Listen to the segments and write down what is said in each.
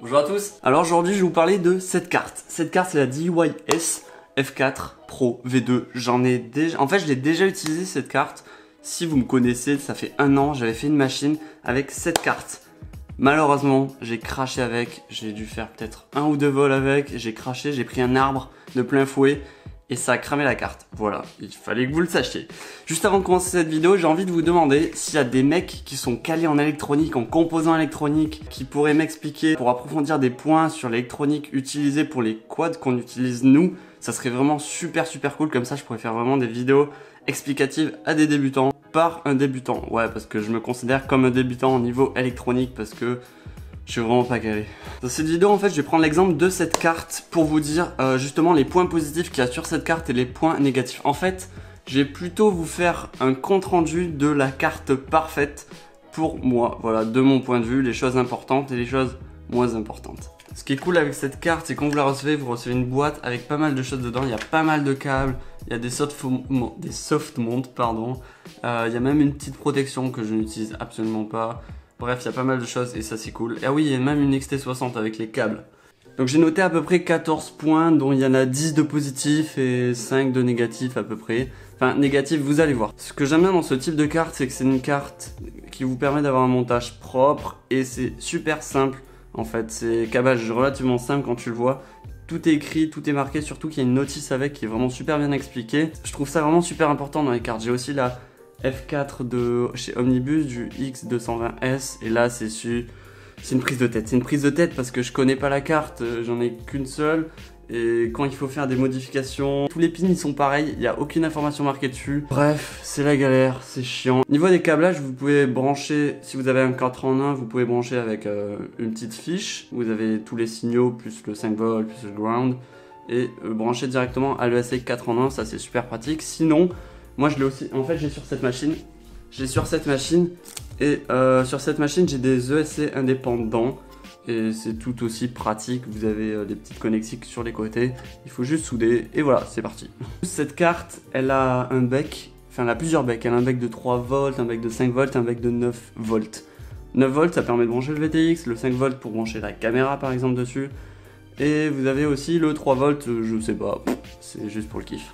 Bonjour à tous. Alors aujourd'hui je vais vous parler de cette carte. Cette carte c'est la DYS F4 Pro V2. En fait je l'ai déjà utilisé cette carte. Si vous me connaissez, ça fait 1 an, j'avais fait une machine avec cette carte. Malheureusement j'ai craché avec, j'ai dû faire peut-être 1 ou 2 vols avec, j'ai craché, j'ai pris un arbre de plein fouet. Et ça a cramé la carte. Voilà, il fallait que vous le sachiez. Juste avant de commencer cette vidéo, j'ai envie de vous demander s'il y a des mecs qui sont calés en électronique, en composants électroniques, qui pourraient m'expliquer pour approfondir des points sur l'électronique utilisée pour les quads qu'on utilise nous. Ça serait vraiment super cool, comme ça je pourrais faire vraiment des vidéos explicatives à des débutants par un débutant. Ouais, parce que je me considère comme un débutant au niveau électronique parce que je suis vraiment pas calé. Dans cette vidéo, en fait, je vais prendre l'exemple de cette carte pour vous dire justement les points positifs qu'il y a sur cette carte et les points négatifs. En fait, je vais plutôt vous faire un compte rendu de la carte parfaite pour moi. Voilà, de mon point de vue, les choses importantes et les choses moins importantes. Ce qui est cool avec cette carte, c'est quand vous recevez une boîte avec pas mal de choses dedans. Il y a pas mal de câbles, il y a des soft mount, pardon. Il y a même une petite protection que je n'utilise absolument pas. Bref, il y a pas mal de choses et ça c'est cool. Et ah oui, il y a même une XT60 avec les câbles. Donc j'ai noté à peu près 14 points, dont il y en a 10 de positifs et 5 de négatifs à peu près. Enfin, négatifs, vous allez voir. Ce que j'aime bien dans ce type de carte, c'est que c'est une carte qui vous permet d'avoir un montage propre et c'est super simple. En fait, c'est câblage relativement simple quand tu le vois. Tout est écrit, tout est marqué, surtout qu'il y a une notice avec qui est vraiment super bien expliquée. Je trouve ça vraiment super important dans les cartes. J'ai aussi la F4 de chez Omnibus du X220S et là c'est une prise de tête. C'est une prise de tête parce que je connais pas la carte, j'en ai qu'une seule et quand il faut faire des modifications, tous les pins ils sont pareils, il n'y a aucune information marquée dessus. Bref, c'est la galère, c'est chiant. Niveau des câblages, vous pouvez brancher, si vous avez un 4 en 1, vous pouvez brancher avec une petite fiche. Vous avez tous les signaux plus le 5 volts plus le ground et brancher directement à l'ESC 4 en 1, ça c'est super pratique. Sinon, moi je l'ai aussi, en fait j'ai sur cette machine et sur cette machine j'ai des ESC indépendants et c'est tout aussi pratique. Vous avez des petites connectiques sur les côtés, il faut juste souder et voilà, c'est parti. Cette carte, elle a un bec, enfin elle a plusieurs becs, elle a un bec de 3 volts, un bec de 5 volts, un bec de 9 volts. 9 volts ça permet de brancher le VTX, le 5 volts pour brancher la caméra par exemple dessus. Et vous avez aussi le 3 volts, je sais pas, c'est juste pour le kiff.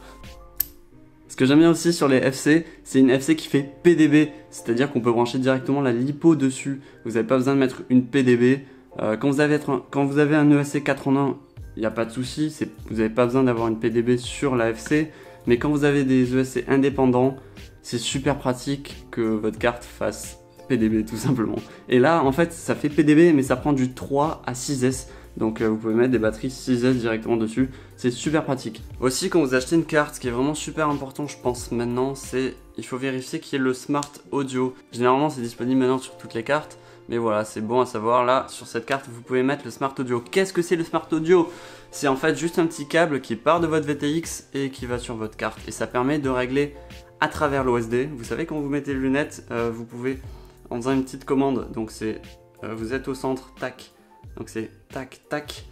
Ce que j'aime bien aussi sur les FC, c'est une FC qui fait PDB, c'est-à-dire qu'on peut brancher directement la lipo dessus. Vous n'avez pas besoin de mettre une PDB. Quand vous avez un ESC 4 en 1, il n'y a pas de souci, vous n'avez pas besoin d'avoir une PDB sur la FC. Mais quand vous avez des ESC indépendants, c'est super pratique que votre carte fasse PDB tout simplement. Et là, en fait, ça fait PDB, mais ça prend du 3 à 6S. Donc vous pouvez mettre des batteries 6S directement dessus, c'est super pratique. Aussi quand vous achetez une carte, ce qui est vraiment super important je pense maintenant, c'est il faut vérifier qu'il y ait le Smart Audio. Généralement c'est disponible maintenant sur toutes les cartes, mais voilà c'est bon à savoir. Là sur cette carte vous pouvez mettre le Smart Audio. Qu'est-ce que c'est le Smart Audio? C'est en fait juste un petit câble qui part de votre VTX et qui va sur votre carte. Et ça permet de régler à travers l'OSD. Vous savez quand vous mettez les lunettes, vous pouvez en faisant une petite commande, donc c'est vous êtes au centre, tac. Donc c'est tac tac,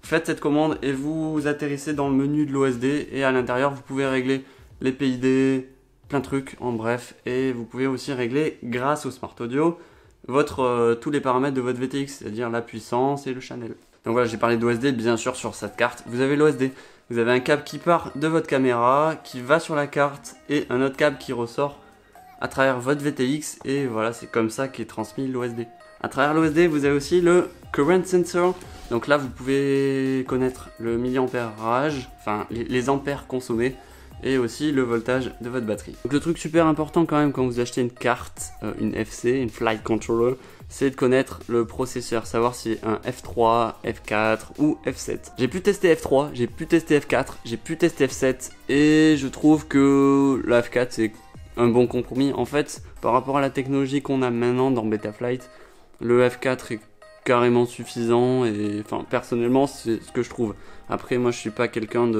faites cette commande et vous atterrissez dans le menu de l'OSD et à l'intérieur vous pouvez régler les PID, plein de trucs en bref, et vous pouvez aussi régler grâce au Smart Audio tous les paramètres de votre VTX, c'est-à-dire la puissance et le channel. Donc voilà, j'ai parlé d'OSD bien sûr sur cette carte, vous avez l'OSD, vous avez un câble qui part de votre caméra, qui va sur la carte et un autre câble qui ressort à travers votre VTX et voilà c'est comme ça qu'est transmis l'OSD. À travers l'OSD, vous avez aussi le Current Sensor. Donc là, vous pouvez connaître le milliampérage, enfin les ampères consommés, et aussi le voltage de votre batterie. Donc le truc super important quand même quand vous achetez une carte, une FC, une Flight Controller, c'est de connaître le processeur, savoir si c'est un F3, F4 ou F7. J'ai pu tester F3, j'ai pu tester F4, j'ai pu tester F7, et je trouve que la F4 c'est un bon compromis. En fait, par rapport à la technologie qu'on a maintenant dans Betaflight, le F4 est carrément suffisant et enfin personnellement c'est ce que je trouve. Après moi je suis pas quelqu'un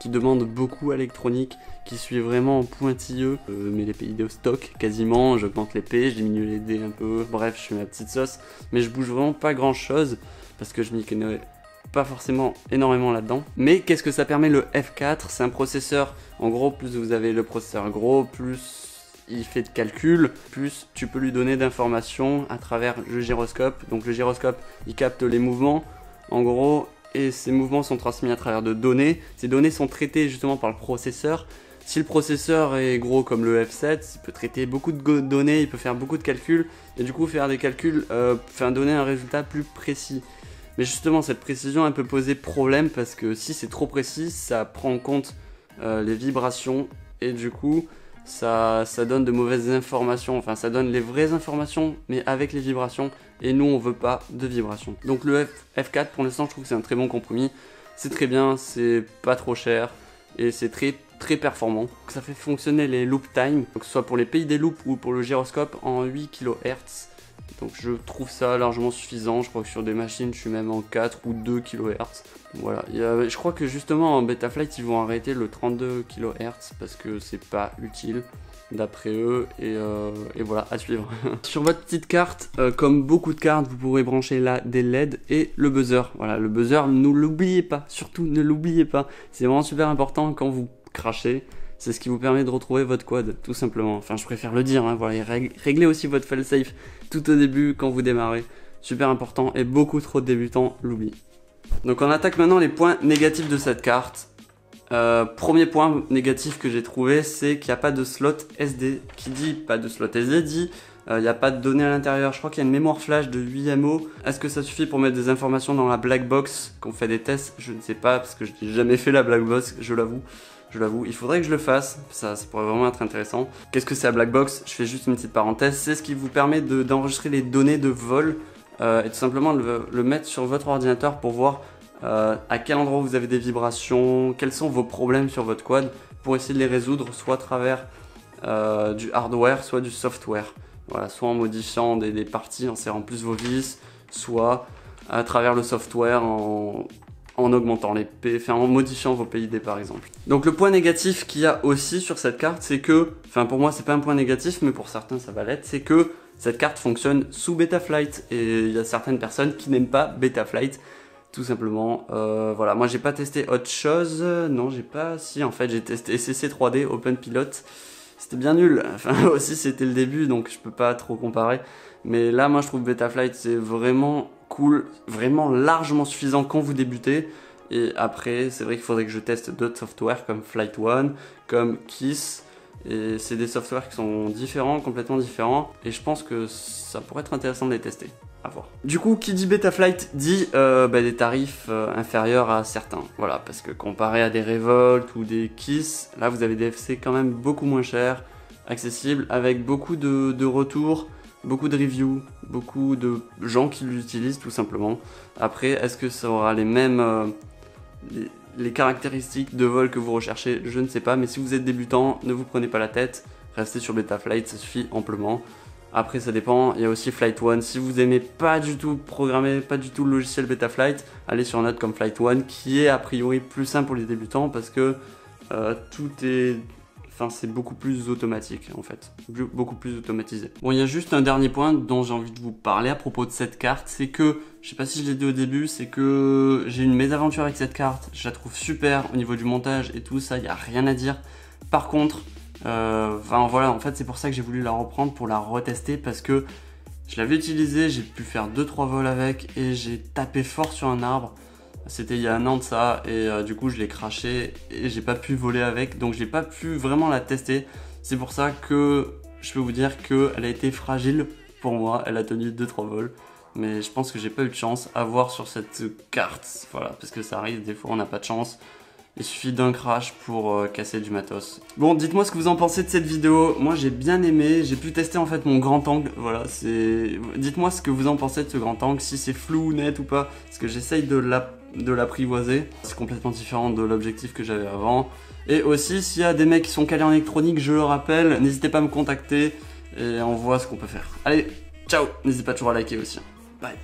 qui demande beaucoup à l'électronique, qui suis vraiment pointilleux, mais les PID au stock quasiment, j'augmente les P, je diminue les D un peu, bref je fais ma petite sauce, mais je bouge vraiment pas grand chose parce que je m'y connais pas forcément énormément là-dedans. Mais qu'est-ce que ça permet le F4? C'est un processeur, en gros plus vous avez le processeur gros, plus il fait de calculs, plus tu peux lui donner d'informations à travers le gyroscope. Donc le gyroscope, il capte les mouvements, en gros, et ces mouvements sont transmis à travers de données. Ces données sont traitées justement par le processeur. Si le processeur est gros comme le F7, il peut traiter beaucoup de données, il peut faire beaucoup de calculs, et du coup faire des calculs, donner un résultat plus précis. Mais justement, cette précision, elle peut poser problème, parce que si c'est trop précis, ça prend en compte les vibrations, et du coup, ça donne de mauvaises informations. Enfin, ça donne les vraies informations, mais avec les vibrations, et nous, on veut pas de vibrations. Donc le F4, pour l'instant, je trouve que c'est un très bon compromis. C'est très bien, c'est pas trop cher, et c'est très performant. Ça fait fonctionner les loop time, que ce soit pour les pays des loops ou pour le gyroscope, en 8 kHz. Donc je trouve ça largement suffisant. Je crois que sur des machines, je suis même en 4 ou 2 kHz. Voilà. Je crois que justement en Betaflight, ils vont arrêter le 32 kHz parce que c'est pas utile d'après eux. Et voilà, à suivre. Sur votre petite carte, comme beaucoup de cartes, vous pourrez brancher là des LED et le buzzer. Voilà, le buzzer, ne l'oubliez pas. Surtout, ne l'oubliez pas. C'est vraiment super important quand vous crachez. C'est ce qui vous permet de retrouver votre quad, tout simplement. Enfin, je préfère le dire, hein, voilà. Réglez aussi votre fail-safe tout au début quand vous démarrez. Super important, et beaucoup trop de débutants l'oublient. Donc on attaque maintenant les points négatifs de cette carte. Premier point négatif que j'ai trouvé, c'est qu'il n'y a pas de slot SD. Qui dit pas de slot SD dit il n'y a pas de données à l'intérieur. Je crois qu'il y a une mémoire flash de 8 MO. Est-ce que ça suffit pour mettre des informations dans la black box qu'on fait des tests? Je ne sais pas, parce que je n'ai jamais fait la black box, je l'avoue. Il faudrait que je le fasse, ça pourrait vraiment être intéressant. Qu'est-ce que c'est la black box? Je fais juste une petite parenthèse. C'est ce qui vous permet d'enregistrer les données de vol et tout simplement le mettre sur votre ordinateur pour voir à quel endroit vous avez des vibrations, quels sont vos problèmes sur votre quad, pour essayer de les résoudre soit à travers du hardware, soit du software. Voilà, soit en modifiant des parties, en serrant plus vos vis, soit à travers le software en augmentant les P, enfin en modifiant vos PID par exemple. Donc le point négatif qu'il y a aussi sur cette carte, c'est que, enfin pour moi c'est pas un point négatif, mais pour certains ça va l'être, c'est que cette carte fonctionne sous Betaflight, et il y a certaines personnes qui n'aiment pas Betaflight, tout simplement. Voilà, moi j'ai pas testé autre chose, non j'ai pas, si en fait j'ai testé CC3D Open Pilot, c'était bien nul, enfin aussi c'était le début donc je peux pas trop comparer, mais là moi je trouve Betaflight c'est vraiment cool, vraiment largement suffisant quand vous débutez. Et après c'est vrai qu'il faudrait que je teste d'autres softwares comme Flight One, comme Kiss, et c'est des softwares qui sont différents, complètement différents, et je pense que ça pourrait être intéressant de les tester, à voir. Du coup, qui dit Betaflight dit des tarifs inférieurs à certains, voilà, parce que comparé à des Revolt ou des Kiss, là vous avez des FC quand même beaucoup moins chers, accessibles, avec beaucoup de retours, beaucoup de reviews, beaucoup de gens qui l'utilisent tout simplement. Après, est-ce que ça aura les mêmes les caractéristiques de vol que vous recherchez? Je ne sais pas, mais si vous êtes débutant, ne vous prenez pas la tête, restez sur Betaflight, ça suffit amplement. Après ça dépend, il y a aussi Flight One. Si vous aimez pas du tout programmer, pas du tout le logiciel Betaflight, allez sur un autre comme Flight One, qui est a priori plus simple pour les débutants, parce que tout est... Enfin, c'est beaucoup plus automatique en fait, beaucoup plus automatisé. Bon, il y a juste un dernier point dont j'ai envie de vous parler à propos de cette carte, c'est que, je sais pas si je l'ai dit au début, c'est que j'ai une mésaventure avec cette carte, je la trouve super au niveau du montage et tout ça, il n'y a rien à dire. Par contre, voilà, en fait c'est pour ça que j'ai voulu la reprendre, pour la retester, parce que je l'avais utilisée, j'ai pu faire 2-3 vols avec et j'ai tapé fort sur un arbre. C'était il y a 1 an de ça, et du coup je l'ai craché et j'ai pas pu voler avec, donc j'ai pas pu vraiment la tester. C'est pour ça que je peux vous dire qu'elle a été fragile pour moi, elle a tenu 2-3 vols, mais je pense que j'ai pas eu de chance à voir sur cette carte, voilà, parce que ça arrive, des fois on n'a pas de chance. Il suffit d'un crash pour casser du matos. Bon, dites-moi ce que vous en pensez de cette vidéo. Moi j'ai bien aimé, j'ai pu tester en fait mon grand angle. Voilà, c'est... Dites-moi ce que vous en pensez de ce grand angle, si c'est flou ou net ou pas. Parce que j'essaye de l'apprivoiser. C'est complètement différent de l'objectif que j'avais avant. Et aussi, s'il y a des mecs qui sont calés en électronique, je le rappelle, n'hésitez pas à me contacter et on voit ce qu'on peut faire. Allez, ciao! N'hésitez pas toujours à liker aussi. Bye!